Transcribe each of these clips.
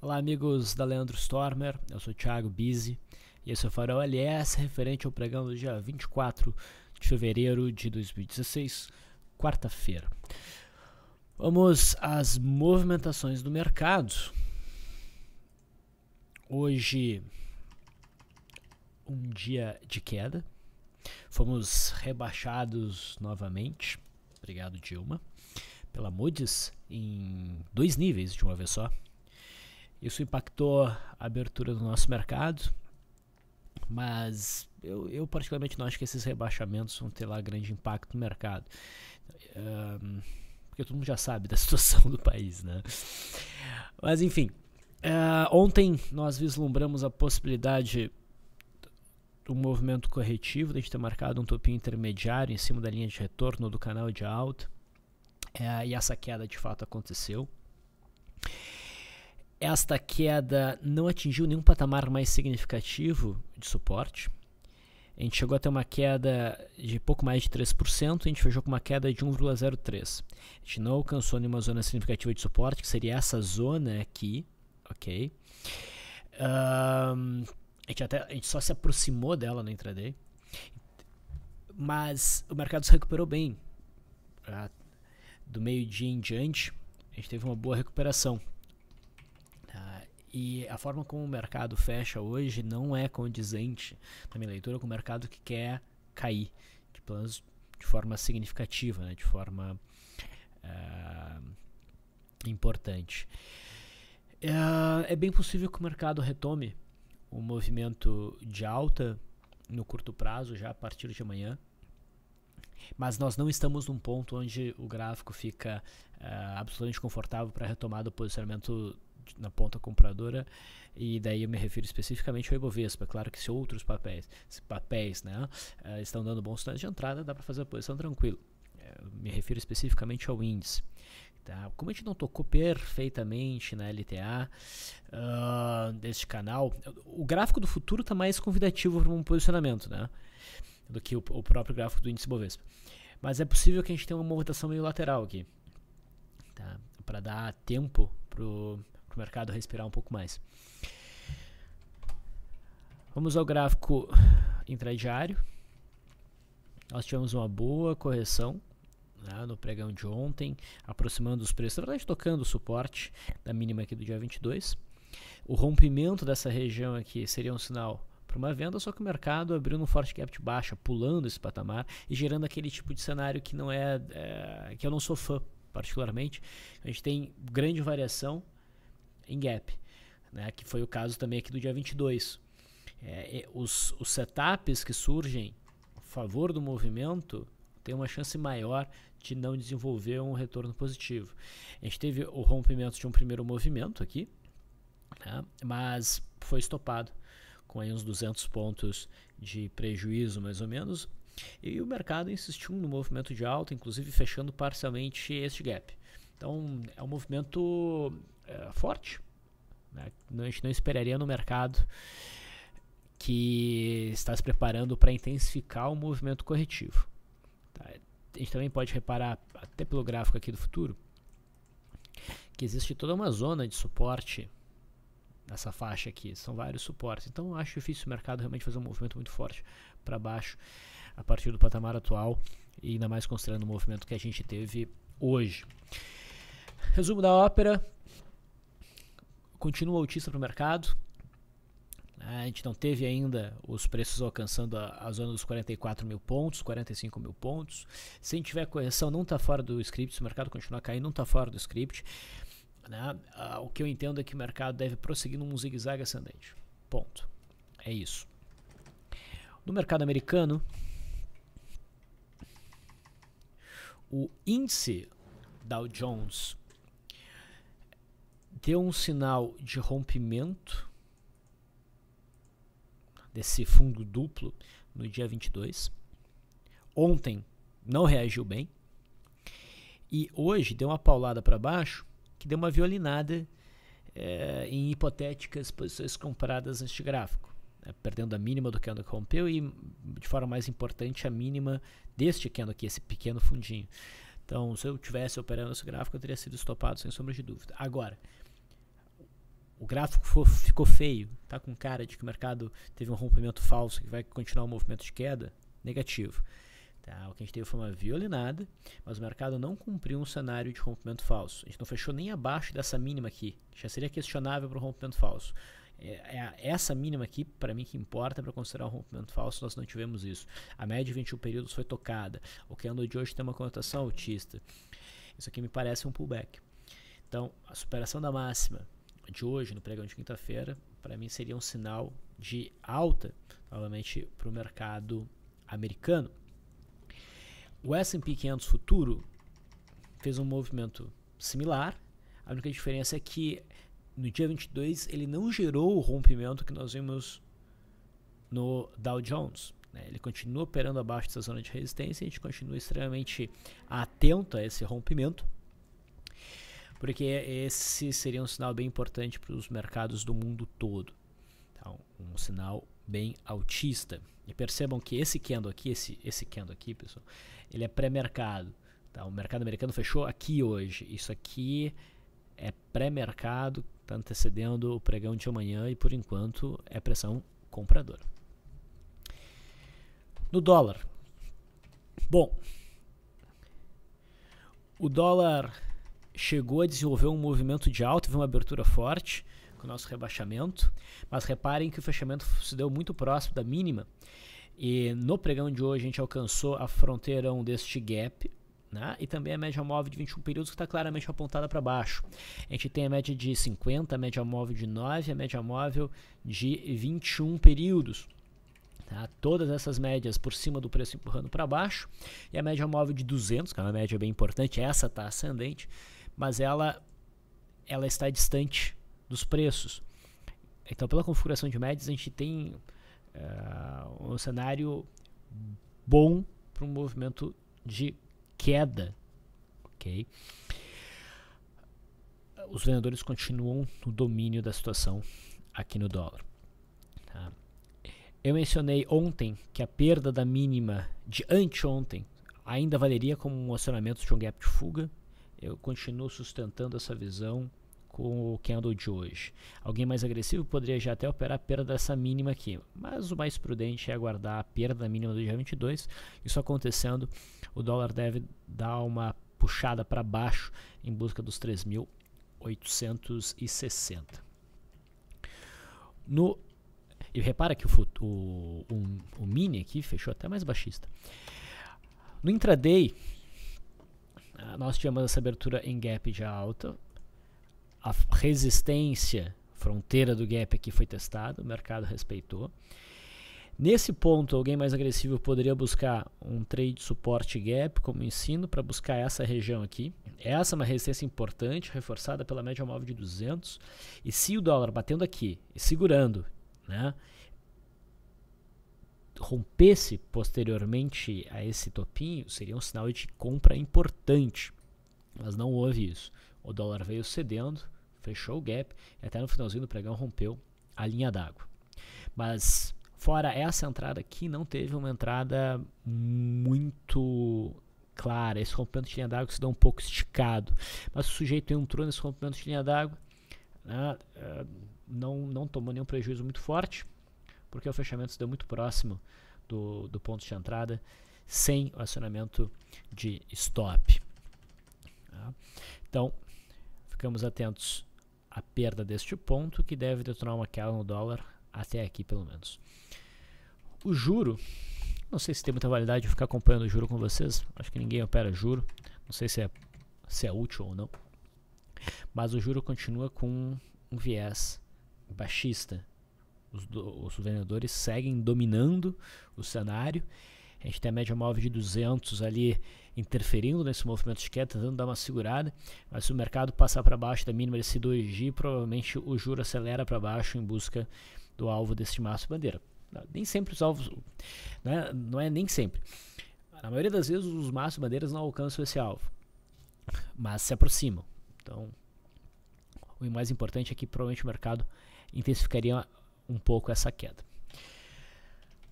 Olá, amigos da Leandro Stormer, eu sou o Thiago Bizzi e esse é o Farol LS referente ao pregão do dia 24 de fevereiro de 2016, quarta-feira. Vamos às movimentações do mercado. Hoje, um dia de queda, fomos rebaixados novamente, obrigado Dilma, pela Moody's em 2 níveis de uma vez só. Isso impactou a abertura do nosso mercado, mas eu particularmente não acho que esses rebaixamentos vão ter lá grande impacto no mercado, porque todo mundo já sabe da situação do país, né? Mas enfim, ontem nós vislumbramos a possibilidade do movimento corretivo, de a gente ter marcado um topinho intermediário em cima da linha de retorno do canal de alta, e essa queda de fato aconteceu. Esta queda não atingiu nenhum patamar mais significativo de suporte. A gente chegou a ter uma queda de pouco mais de 3%, a gente fechou com uma queda de 1,03%. A gente não alcançou nenhuma zona significativa de suporte, que seria essa zona aqui, ok? A gente só se aproximou dela no intraday, mas o mercado se recuperou bem. Do meio-dia em diante, a gente teve uma boa recuperação. E a forma como o mercado fecha hoje não é condizente, na minha leitura, com o mercado que quer cair, de forma significativa, né, de forma importante. É bem possível que o mercado retome um movimento de alta no curto prazo, já a partir de amanhã, mas nós não estamos num ponto onde o gráfico fica absolutamente confortável para retomar do posicionamento na ponta compradora, e daí eu me refiro especificamente ao Ibovespa. Claro que se outros papéis né, estão dando bons sinais de entrada, dá para fazer a posição tranquilo. Me refiro especificamente ao índice. Tá? Como a gente não tocou perfeitamente na LTA deste canal, o gráfico do futuro está mais convidativo para um posicionamento, né, do que o próprio gráfico do índice Ibovespa. Mas é possível que a gente tenha uma movimentação meio lateral aqui, tá? Para dar tempo para o mercado respirar um pouco mais. Vamos ao gráfico intradiário. Nós tivemos uma boa correção, né, no pregão de ontem, aproximando os preços, na verdade tocando o suporte da mínima aqui do dia 22. O rompimento dessa região aqui seria um sinal para uma venda, só que o mercado abriu num forte gap de baixa, pulando esse patamar e gerando aquele tipo de cenário que não que eu não sou fã particularmente. A gente tem grande variação em gap, né, que foi o caso também aqui do dia 22. Os setups que surgem a favor do movimento têm uma chance maior de não desenvolver um retorno positivo. A gente teve o rompimento de um primeiro movimento aqui, né, mas foi estopado com aí uns 200 pontos de prejuízo mais ou menos, e o mercado insistiu no movimento de alta, inclusive fechando parcialmente este gap. Então é um movimento forte, né? A gente não esperaria no mercado que está se preparando para intensificar o movimento corretivo. Tá? A gente também pode reparar, até pelo gráfico aqui do futuro, que existe toda uma zona de suporte nessa faixa aqui, são vários suportes. Então eu acho difícil o mercado realmente fazer um movimento muito forte para baixo a partir do patamar atual, e ainda mais considerando o movimento que a gente teve hoje. Resumo da ópera: continua altista para o mercado. A gente não teve ainda os preços alcançando a zona dos 44 mil pontos, 45 mil pontos. Se a gente tiver correção, não está fora do script. Se o mercado continuar caindo, não está fora do script, né? O que eu entendo é que o mercado deve prosseguir num zigue-zague ascendente. Ponto. É isso. No mercado americano, o índice Dow Jones deu um sinal de rompimento desse fundo duplo no dia 22. Ontem não reagiu bem, e hoje deu uma paulada para baixo, que deu uma violinada em hipotéticas posições compradas neste gráfico, né, perdendo a mínima do candle que rompeu e, de forma mais importante, a mínima deste candle aqui, esse pequeno fundinho. Então, se eu tivesse operando esse gráfico, eu teria sido estopado sem sombra de dúvida. Agora, o gráfico ficou feio, tá com cara de que o mercado teve um rompimento falso que vai continuar um movimento de queda, negativo. Tá, o que a gente teve foi uma violinada, mas o mercado não cumpriu um cenário de rompimento falso. A gente não fechou nem abaixo dessa mínima aqui, já seria questionável para o rompimento falso. Essa mínima aqui, para mim, que importa para considerar um rompimento falso, nós não tivemos isso. A média de 21 períodos foi tocada. O candle de hoje tem uma conotação altista. Isso aqui me parece um pullback. Então, a superação da máxima de hoje, no pregão de quinta-feira, para mim seria um sinal de alta, novamente, para o mercado americano. O S&P 500 futuro fez um movimento similar. A única diferença é que no dia 22 ele não gerou o rompimento que nós vimos no Dow Jones. Ele continua operando abaixo dessa zona de resistência e a gente continua extremamente atento a esse rompimento, porque esse seria um sinal bem importante para os mercados do mundo todo. Então, um sinal bem altista. E percebam que esse candle aqui, esse candle aqui, pessoal, ele é pré-mercado. Tá? O mercado americano fechou aqui hoje. Isso aqui é pré-mercado, está antecedendo o pregão de amanhã e por enquanto é pressão compradora. No dólar. Bom, o dólar chegou a desenvolver um movimento de alta, teve uma abertura forte com o nosso rebaixamento, mas reparem que o fechamento se deu muito próximo da mínima e no pregão de hoje a gente alcançou a fronteira 1 deste gap, né? E também a média móvel de 21 períodos que está claramente apontada para baixo. A gente tem a média de 50, a média móvel de 9, a média móvel de 21 períodos. Tá? Todas essas médias por cima do preço empurrando para baixo, e a média móvel de 200, que é uma média bem importante, essa está ascendente, mas ela está distante dos preços. Então, pela configuração de médias, a gente tem um cenário bom para um movimento de queda. Okay? Os vendedores continuam no domínio da situação aqui no dólar. Tá? Eu mencionei ontem que a perda da mínima de anteontem ainda valeria como um acionamento de um gap de fuga. Eu continuo sustentando essa visão com o candle de hoje. Alguém mais agressivo poderia já até operar a perda dessa mínima aqui, mas o mais prudente é aguardar a perda da mínima do dia 22. Isso acontecendo, o dólar deve dar uma puxada para baixo em busca dos 3.860. E repara que o mini aqui fechou até mais baixista. No intraday, nós tivemos essa abertura em gap de alta. A resistência, fronteira do gap aqui foi testada, o mercado respeitou. Nesse ponto, alguém mais agressivo poderia buscar um trade suporte gap, como ensino, para buscar essa região aqui. Essa é uma resistência importante, reforçada pela média móvel de 200. E se o dólar batendo aqui e segurando, né, rompesse posteriormente a esse topinho, seria um sinal de compra importante. Mas não houve isso. O dólar veio cedendo, fechou o gap e até no finalzinho do pregão rompeu a linha d'água. Mas fora essa entrada aqui, não teve uma entrada muito clara. Esse rompimento de linha d'água se deu um pouco esticado. Mas o sujeito entrou nesse rompimento de linha d'água, né, não tomou nenhum prejuízo muito forte, porque o fechamento se deu muito próximo do ponto de entrada, sem o acionamento de stop. Tá? Então, ficamos atentos à perda deste ponto, que deve detonar uma queda no dólar até aqui, pelo menos. O juro, não sei se tem muita validade eu ficar acompanhando o juro com vocês, acho que ninguém opera juro, não sei se é útil ou não, mas o juro continua com um viés baixista. Os vendedores seguem dominando o cenário. A gente tem a média móvel de 200 ali interferindo nesse movimento de queda, tentando dar uma segurada, mas se o mercado passar para baixo da mínima desse 2G, provavelmente o juro acelera para baixo em busca do alvo deste máximo bandeira. Nem sempre os alvos, né, não é nem sempre. Na maioria das vezes os máximos bandeiras não alcançam esse alvo, mas se aproximam. Então, o mais importante é que provavelmente o mercado intensificaria um pouco essa queda.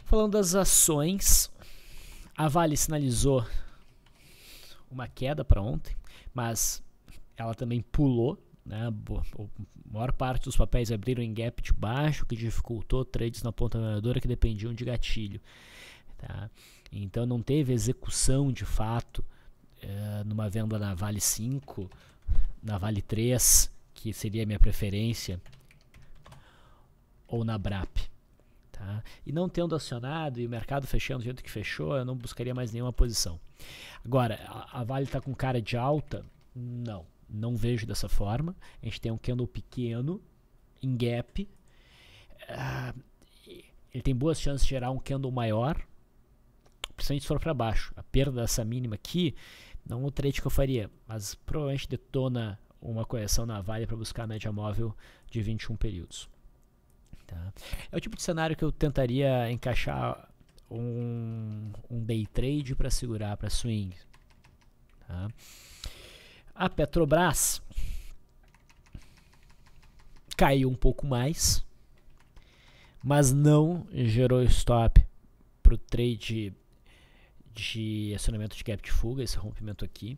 Falando das ações, a Vale sinalizou uma queda para ontem, mas ela também pulou né? A maior parte dos papéis abriram em gap de baixo, que dificultou trades na ponta vendedora que dependiam de gatilho. Tá? Então não teve execução de fato numa venda na Vale 5, na Vale 3, que seria a minha preferência, ou na BRAP. Tá? E não tendo acionado e o mercado fechando do jeito que fechou, eu não buscaria mais nenhuma posição. Agora, a Vale está com cara de alta? Não vejo dessa forma. A gente tem um candle pequeno em gap. Ele tem boas chances de gerar um candle maior, principalmente se for para baixo. A perda dessa mínima aqui, não é o trade que eu faria, mas provavelmente detona uma correção na Vale para buscar a média móvel de 21 períodos. Tá? É o tipo de cenário que eu tentaria encaixar um day trade para segurar para swing. Tá? A Petrobras caiu um pouco mais, mas não gerou stop para o trade de acionamento de gap de fuga, esse rompimento aqui.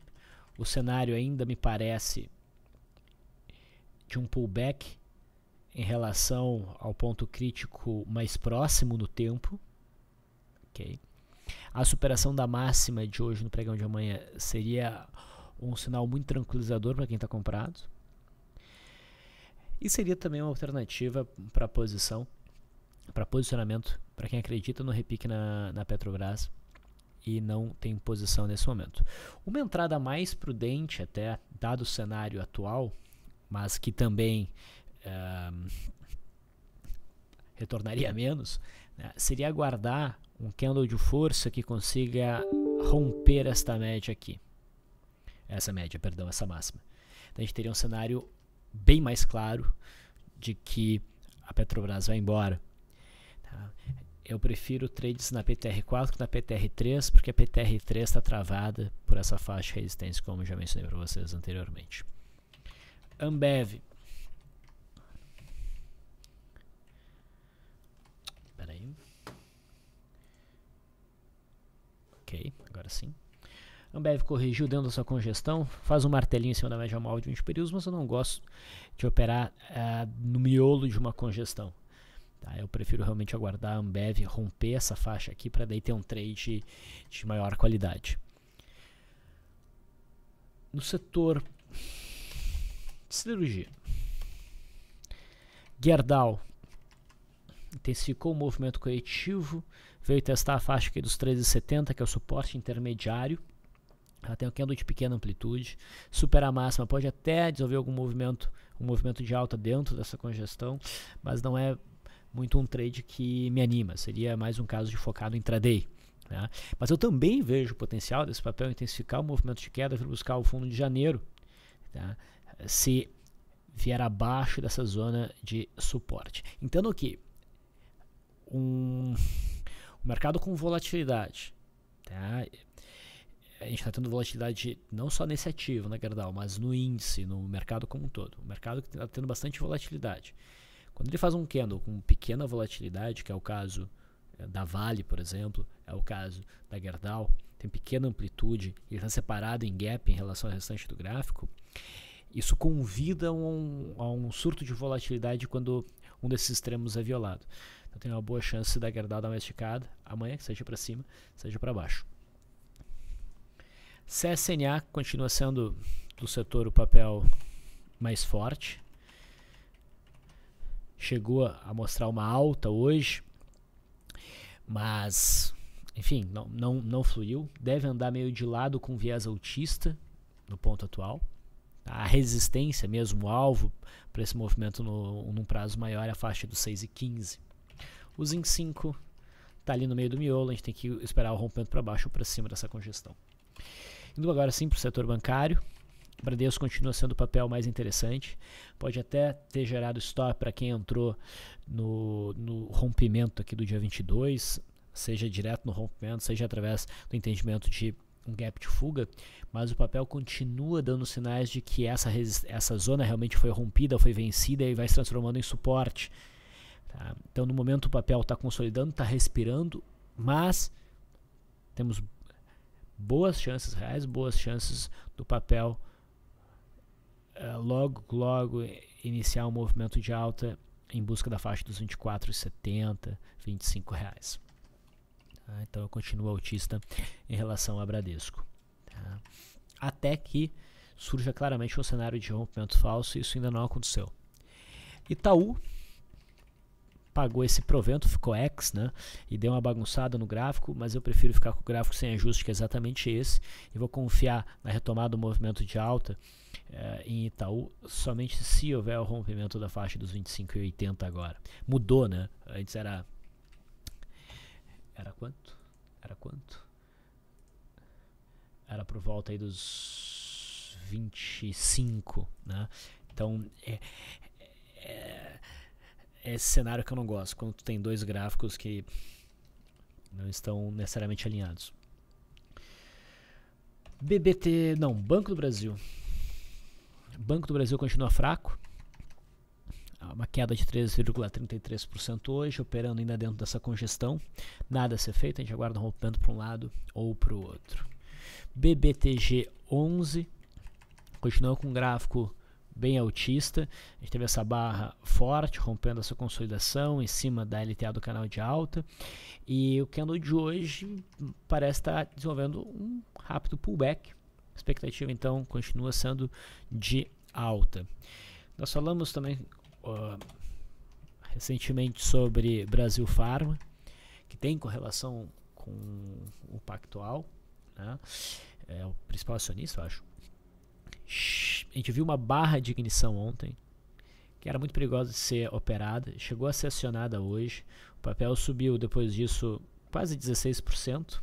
O cenário ainda me parece de um pullback em relação ao ponto crítico mais próximo no tempo. Okay. A superação da máxima de hoje no pregão de amanhã seria um sinal muito tranquilizador para quem está comprado. E seria também uma alternativa para posicionamento, para quem acredita no repique na Petrobras e não tem posição nesse momento. Uma entrada mais prudente até, dado o cenário atual, mas que também retornaria menos, né, seria aguardar um candle de força que consiga romper esta média aqui. Essa máxima. Então a gente teria um cenário bem mais claro de que a Petrobras vai embora. Tá? Eu prefiro trades na PTR4 que na PTR3, porque a PTR3 está travada por essa faixa de resistência, como já mencionei para vocês anteriormente. Ambev. Espera aí. Ok, agora sim. Ambev corrigiu dentro da sua congestão, faz um martelinho em cima da média móvel de 20 períodos, mas eu não gosto de operar no miolo de uma congestão. Tá? Eu prefiro realmente aguardar a Ambev romper essa faixa aqui para daí ter um trade de maior qualidade. No setor de siderurgia, Gerdau intensificou o movimento corretivo, veio testar a faixa aqui dos 13,70, que é o suporte intermediário. Ela tem um candle de pequena amplitude, supera a máxima, pode até desenvolver algum movimento, um movimento de alta dentro dessa congestão, mas não é muito um trade que me anima, seria mais um caso de focado em intraday. Né? Mas eu também vejo o potencial desse papel intensificar o movimento de queda para buscar o fundo de janeiro, tá? Se vier abaixo dessa zona de suporte. Entendo que um mercado com volatilidade, tá? A gente está tendo volatilidade não só nesse ativo, na Gerdau, mas no índice, no mercado como um todo. O mercado está tendo bastante volatilidade. Quando ele faz um candle com pequena volatilidade, que é o caso da Vale, por exemplo, é o caso da Gerdau, tem pequena amplitude e está separado em gap em relação ao restante do gráfico, isso convida a um surto de volatilidade quando um desses extremos é violado. Então tem uma boa chance da Gerdau dar uma esticada amanhã, que seja para cima, seja para baixo. CSNA continua sendo do setor o papel mais forte. Chegou a mostrar uma alta hoje, mas, enfim, não fluiu. Deve andar meio de lado com viés altista no ponto atual. A resistência mesmo, o alvo para esse movimento num prazo maior é a faixa dos 6,15. O Zinc 5 está ali no meio do miolo, a gente tem que esperar o rompimento para baixo ou para cima dessa congestão. Indo agora sim para o setor bancário, o Bradesco continua sendo o papel mais interessante, pode até ter gerado stop para quem entrou no rompimento aqui do dia 22, seja direto no rompimento, seja através do entendimento de um gap de fuga, mas o papel continua dando sinais de que essa zona realmente foi rompida, foi vencida e vai se transformando em suporte. Tá? Então no momento o papel está consolidando, está respirando, mas temos boas chances, reais boas chances do papel logo iniciar um movimento de alta em busca da faixa dos R$24,70, R$25. Tá? Então eu continuo altista em relação a Bradesco. Tá? Até que surja claramente um cenário de rompimento falso, e isso ainda não aconteceu. Itaú pagou esse provento, ficou X, né? E deu uma bagunçada no gráfico, mas eu prefiro ficar com o gráfico sem ajuste, que é exatamente esse, e vou confiar na retomada do movimento de alta em Itaú, somente se houver o rompimento da faixa dos 25,80 agora. Mudou, né? Antes era quanto? Era por volta aí dos 25, né? Então, esse cenário que eu não gosto, quando tu tem dois gráficos que não estão necessariamente alinhados. Banco do Brasil. Banco do Brasil continua fraco, uma queda de 13,33% hoje, operando ainda dentro dessa congestão. Nada a ser feito, a gente aguarda um rompimento para um lado ou para o outro. BBTG11 continua com um gráfico bem altista. A gente teve essa barra forte, rompendo essa consolidação em cima da LTA do canal de alta, e o candle de hoje parece estar desenvolvendo um rápido pullback. A expectativa então continua sendo de alta. Nós falamos também recentemente sobre Brasil Pharma, que tem correlação com o Pactual, né? É o principal acionista, eu acho. A gente viu uma barra de ignição ontem, que era muito perigosa de ser operada, chegou a ser acionada hoje. O papel subiu depois disso quase 16%,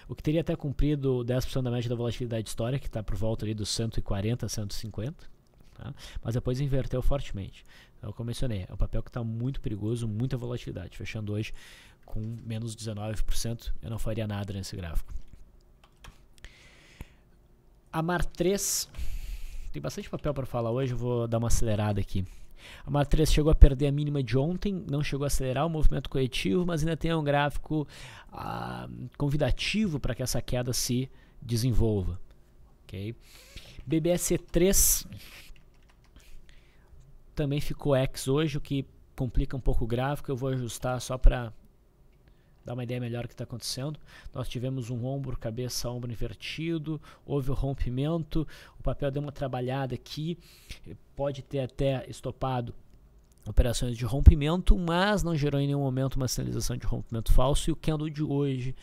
o que teria até cumprido 10% da média da volatilidade histórica, que está por volta ali dos 140 a 150, tá? Mas depois inverteu fortemente. Então, como mencionei, é um papel que está muito perigoso, muita volatilidade, fechando hoje com menos 19%, eu não faria nada nesse gráfico. A MAR3, tem bastante papel para falar hoje, eu vou dar uma acelerada aqui. A MAR3 chegou a perder a mínima de ontem, não chegou a acelerar o movimento corretivo, mas ainda tem um gráfico convidativo para que essa queda se desenvolva. Okay? BBSC3 também ficou X hoje, o que complica um pouco o gráfico. Eu vou ajustar só para dar uma ideia melhor do que está acontecendo. Nós tivemos um ombro, cabeça, ombro invertido, houve o rompimento, o papel deu uma trabalhada aqui, pode ter até estopado operações de rompimento, mas não gerou em nenhum momento uma sinalização de rompimento falso, e o candle de hoje,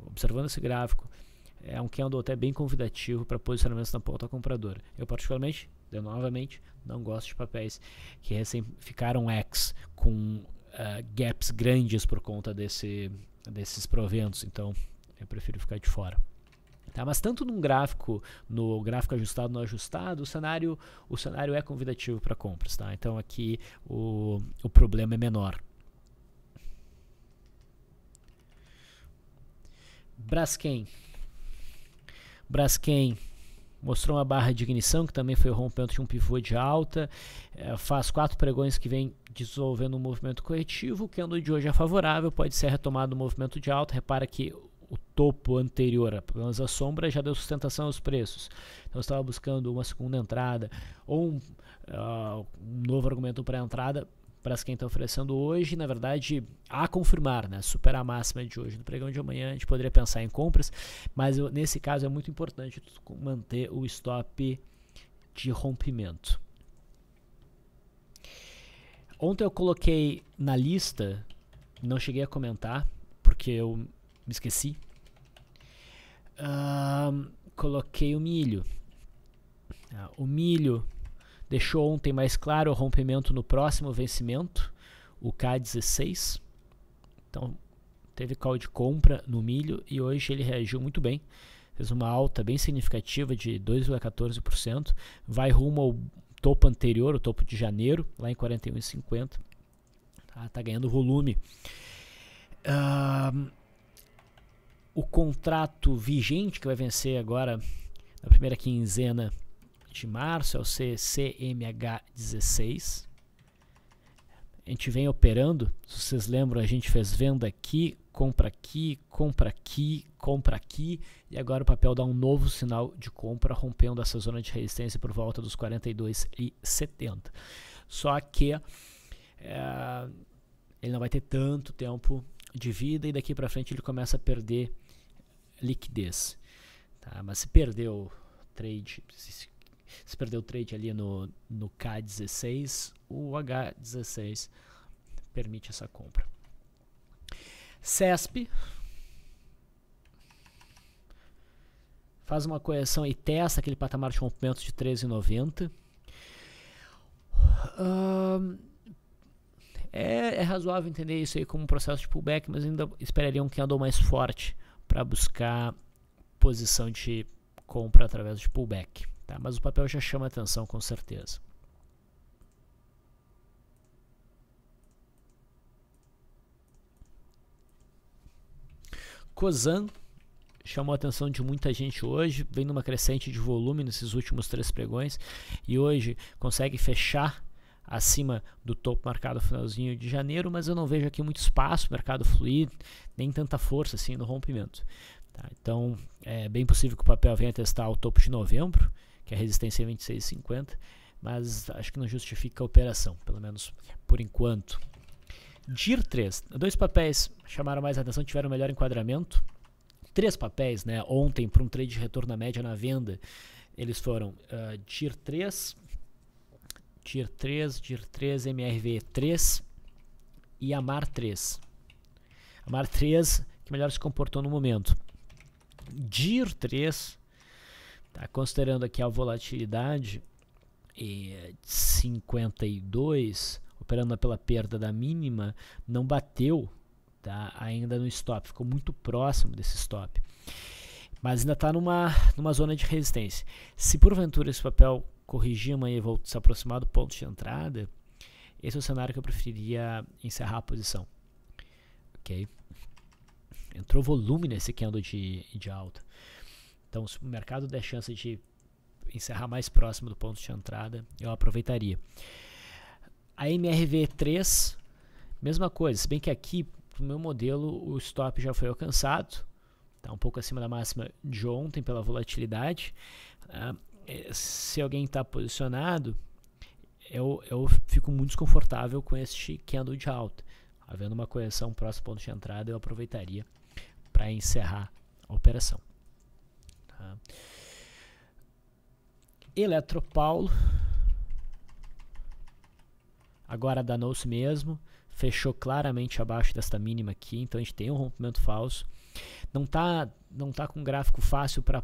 observando esse gráfico, é um candle até bem convidativo para posicionamentos na ponta compradora. Eu particularmente, novamente, não gosto de papéis que recém ficaram X com gaps grandes por conta desses proventos, então eu prefiro ficar de fora. Tá, mas tanto no gráfico ajustado, no ajustado, o cenário é convidativo para compras, tá? Então aqui o problema é menor. Braskem mostrou uma barra de ignição, que também foi o rompimento de um pivô de alta, faz 4 pregões que vem desenvolvendo um movimento corretivo. O candle de hoje é favorável, pode ser retomado o movimento de alta. Repara que o topo anterior, apenas a sombra, já deu sustentação aos preços. Então eu estava buscando uma segunda entrada ou um novo argumento para a entrada. Para quem está oferecendo hoje, na verdade, a confirmar, né, superar a máxima de hoje. No pregão de amanhã a gente poderia pensar em compras, mas nesse caso é muito importante manter o stop de rompimento. Ontem eu coloquei na lista, não cheguei a comentar, porque eu me esqueci. Coloquei o milho. O milho deixou ontem mais claro o rompimento no próximo vencimento, o K16. Então, teve call de compra no milho e hoje ele reagiu muito bem. Fez uma alta bem significativa de 2,14%. Vai rumo ao topo anterior, o topo de janeiro, lá em 41,50. Tá ganhando volume. O contrato vigente que vai vencer agora na primeira quinzena de março é o CMH16. a gente vem operando, se vocês lembram, a gente fez venda aqui, compra aqui, compra aqui, compra aqui, e agora o papel dá um novo sinal de compra, rompendo essa zona de resistência por volta dos 42,70. Só que ele não vai ter tanto tempo de vida e daqui para frente ele começa a perder liquidez. Tá? Mas se perdeu o trade, se perdeu o trade ali no K16, o H16 permite essa compra. CESP faz uma correção e testa aquele patamar de rompimento de 13,90. É razoável entender isso aí como um processo de pullback, mas ainda esperaria um candle mais forte para buscar posição de compra através de pullback. Tá? Mas o papel já chama atenção com certeza. Cosan chamou a atenção de muita gente hoje, vem numa crescente de volume nesses últimos 3 pregões e hoje consegue fechar acima do topo marcado no finalzinho de janeiro, mas eu não vejo aqui muito espaço, mercado fluir, nem tanta força assim no rompimento. Tá? Então é bem possível que o papel venha testar o topo de novembro, que é a resistência 26,50, mas acho que não justifica a operação, pelo menos por enquanto. DIR3, 2 papéis chamaram mais atenção, tiveram melhor enquadramento. 3 papéis, né, ontem para um trade de retorno à média na venda, eles foram DIR3, MRV3 e AMAR3. AMAR3 que melhor se comportou no momento. DIR3, tá, considerando aqui a volatilidade 52, operando pela perda da mínima, não bateu, tá, ainda no stop, ficou muito próximo desse stop, mas ainda está numa zona de resistência. Se porventura esse papel corrigir amanhã e se aproximar do ponto de entrada, esse é o cenário que eu preferiria encerrar a posição. Ok? Entrou volume nesse candle de alta, então se o mercado der chance de encerrar mais próximo do ponto de entrada, eu aproveitaria. A MRV3, mesma coisa, se bem que aqui, no meu modelo, o stop já foi alcançado, está um pouco acima da máxima de ontem pela volatilidade. Se alguém está posicionado, eu fico muito desconfortável com este candle de alta. Havendo uma correção próximo ao ponto de entrada, eu aproveitaria para encerrar a operação. Tá? Eletropaulo, agora danou-se mesmo, fechou claramente abaixo desta mínima aqui, então a gente tem um rompimento falso. Não tá com gráfico fácil para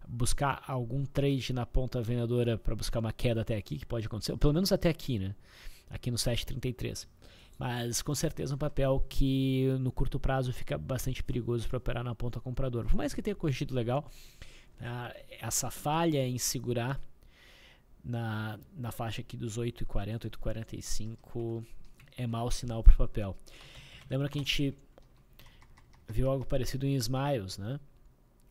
buscar algum trade na ponta vendedora para buscar uma queda até aqui, que pode acontecer, ou pelo menos até aqui, né? Aqui no 7,33. Mas com certeza um papel que no curto prazo fica bastante perigoso para operar na ponta compradora. Por mais que tenha corrigido legal, essa falha em segurar na faixa aqui dos 8,40, 8,45 é mau sinal para o papel. Lembra que a gente viu algo parecido em Smiles, né?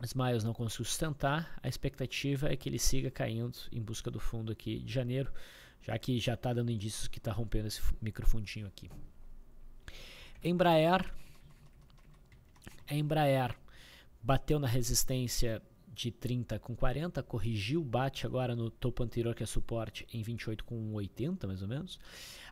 Smiles não conseguiu sustentar, a expectativa é que ele siga caindo em busca do fundo aqui de janeiro, já que já está dando indícios que está rompendo esse microfundinho aqui. Embraer bateu na resistência de 30 com 40, corrigiu, bate agora no topo anterior que é suporte em 28 com 80 mais ou menos.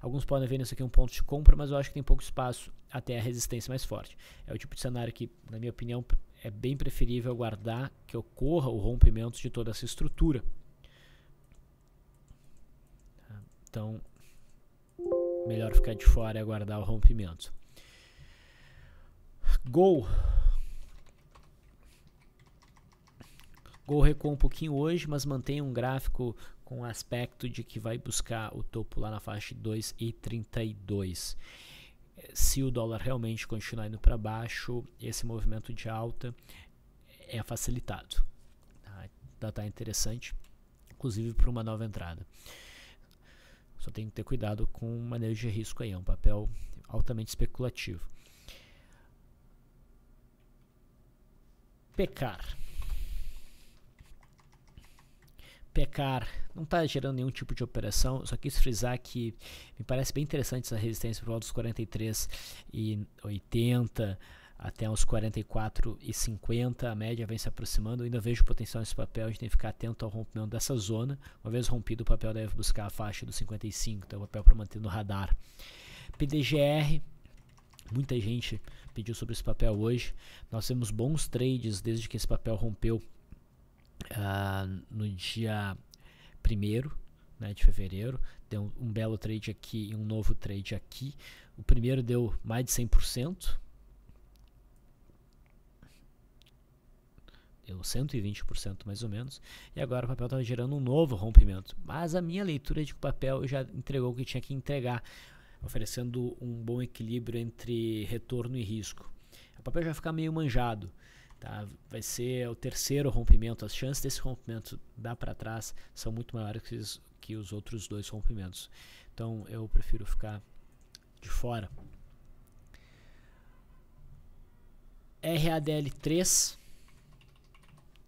Alguns podem ver nisso aqui um ponto de compra, mas eu acho que tem pouco espaço até a resistência mais forte. É o tipo de cenário que, na minha opinião, é bem preferível aguardar que ocorra o rompimento de toda essa estrutura. Então, melhor ficar de fora e aguardar o rompimento. Gol recuou um pouquinho hoje, mas mantém um gráfico com aspecto de que vai buscar o topo lá na faixa de 2,32. Se o dólar realmente continuar indo para baixo, esse movimento de alta é facilitado. Tá interessante, inclusive para uma nova entrada. Só tem que ter cuidado com o manejo de risco aí, é um papel altamente especulativo. Pecar não está gerando nenhum tipo de operação, só quis frisar que me parece bem interessante essa resistência por volta dos 43,80 até uns 44,50, a média vem se aproximando, eu ainda vejo potencial nesse papel, a gente tem que ficar atento ao rompimento dessa zona, uma vez rompido o papel deve buscar a faixa dos 55, então o papel para manter no radar. PDGR, muita gente pediu sobre esse papel hoje, nós temos bons trades desde que esse papel rompeu no dia 1º, né, de fevereiro, deu um belo trade aqui e um novo trade aqui, o primeiro deu mais de 100%, deu 120% mais ou menos, e agora o papel estava gerando um novo rompimento, mas a minha leitura é de que o papel já entregou o que tinha que entregar, oferecendo um bom equilíbrio entre retorno e risco. O papel já vai ficar meio manjado, tá? Vai ser o terceiro rompimento, as chances desse rompimento dar para trás são muito maiores que os outros dois rompimentos, então eu prefiro ficar de fora. RADL3,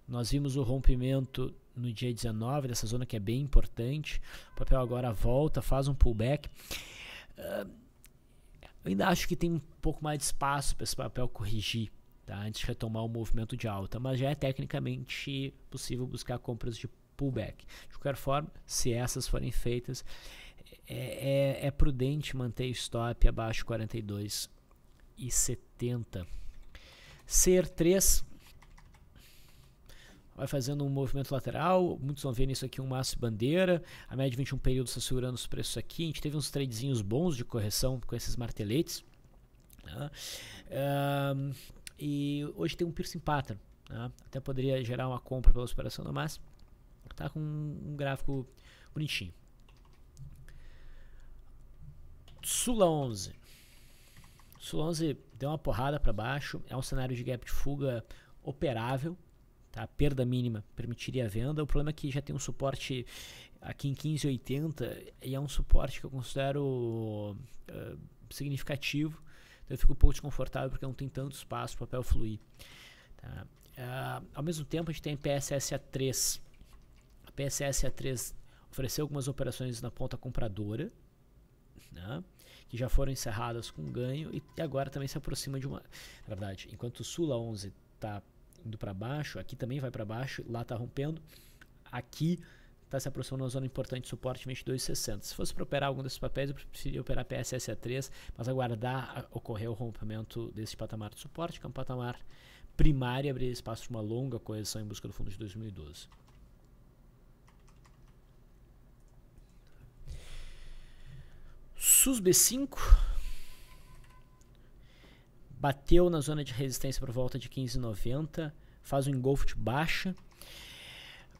nós vimos o rompimento no dia 19 dessa zona que é bem importante, o papel agora volta, faz um pullback, eu ainda acho que tem um pouco mais de espaço para esse papel corrigir, tá, antes de retomar o movimento de alta, mas já é tecnicamente possível buscar compras de pullback. De qualquer forma, se essas forem feitas, é prudente manter o stop abaixo de 42,70. CER3 vai fazendo um movimento lateral, muitos vão ver nisso aqui um maço de bandeira, a média de 21 períodos está segurando os preços aqui, a gente teve uns tradezinhos bons de correção com esses marteletes, né? E hoje tem um piercing pattern, né? Até poderia gerar uma compra pela superação da máxima, tá com um gráfico bonitinho. Sula 11 deu uma porrada para baixo, é um cenário de gap de fuga operável, tá? A perda mínima permitiria a venda, o problema é que já tem um suporte aqui em 15,80 e é um suporte que eu considero significativo, então eu fico um pouco desconfortável porque não tem tanto espaço para o papel fluir, tá? Ao mesmo tempo a gente tem PSSA3, a PSSA3 ofereceu algumas operações na ponta compradora, né, que já foram encerradas com ganho e agora também se aproxima de uma, na verdade, enquanto o Sula 11 está indo para baixo, aqui também vai para baixo, lá está rompendo, aqui está se aproximando de uma zona importante de suporte 22,60. Se fosse para operar algum desses papéis, eu preferiria operar PSSA3, mas aguardar ocorrer o rompimento desse patamar de suporte, que é um patamar primário e abrir espaço para uma longa correção em busca do fundo de 2012. SUSB5 bateu na zona de resistência por volta de 15,90, faz um engolfo de baixa,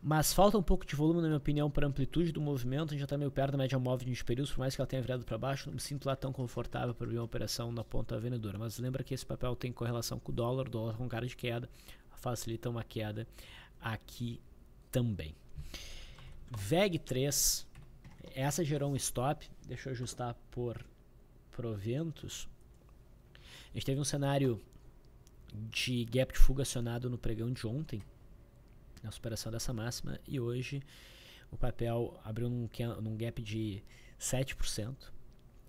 mas falta um pouco de volume, na minha opinião, para a amplitude do movimento. A gente já está meio perto da média móvel de 20 períodos, por mais que ela tenha virado para baixo, não me sinto lá tão confortável para abrir uma operação na ponta vendedora. Mas lembra que esse papel tem correlação com o dólar com cara de queda, facilita uma queda aqui também. VEG3, essa gerou um stop, deixa eu ajustar por proventos. A gente teve um cenário de gap de fuga acionado no pregão de ontem, na superação dessa máxima, e hoje o papel abriu num gap de 7%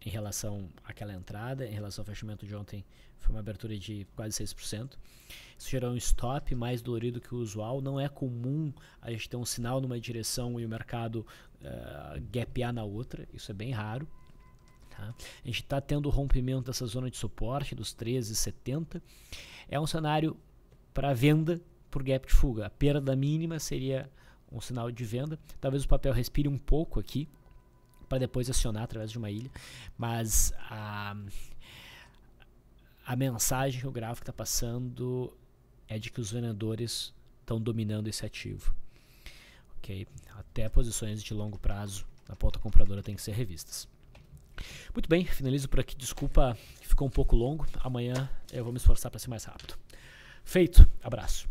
em relação àquela entrada, em relação ao fechamento de ontem foi uma abertura de quase 6%. Isso gerou um stop mais dolorido que o usual, não é comum a gente ter um sinal numa direção e o mercado gapear na outra, isso é bem raro. Tá? A gente está tendo o rompimento dessa zona de suporte dos 13,70, é um cenário para venda por gap de fuga, a perda mínima seria um sinal de venda, talvez o papel respire um pouco aqui, para depois acionar através de uma ilha, mas a mensagem que o gráfico está passando é de que os vendedores estão dominando esse ativo. Okay? Até posições de longo prazo na ponta compradora têm que ser revistas. Muito bem, finalizo por aqui, desculpa, ficou um pouco longo, amanhã eu vou me esforçar para ser mais rápido. Feito, abraço.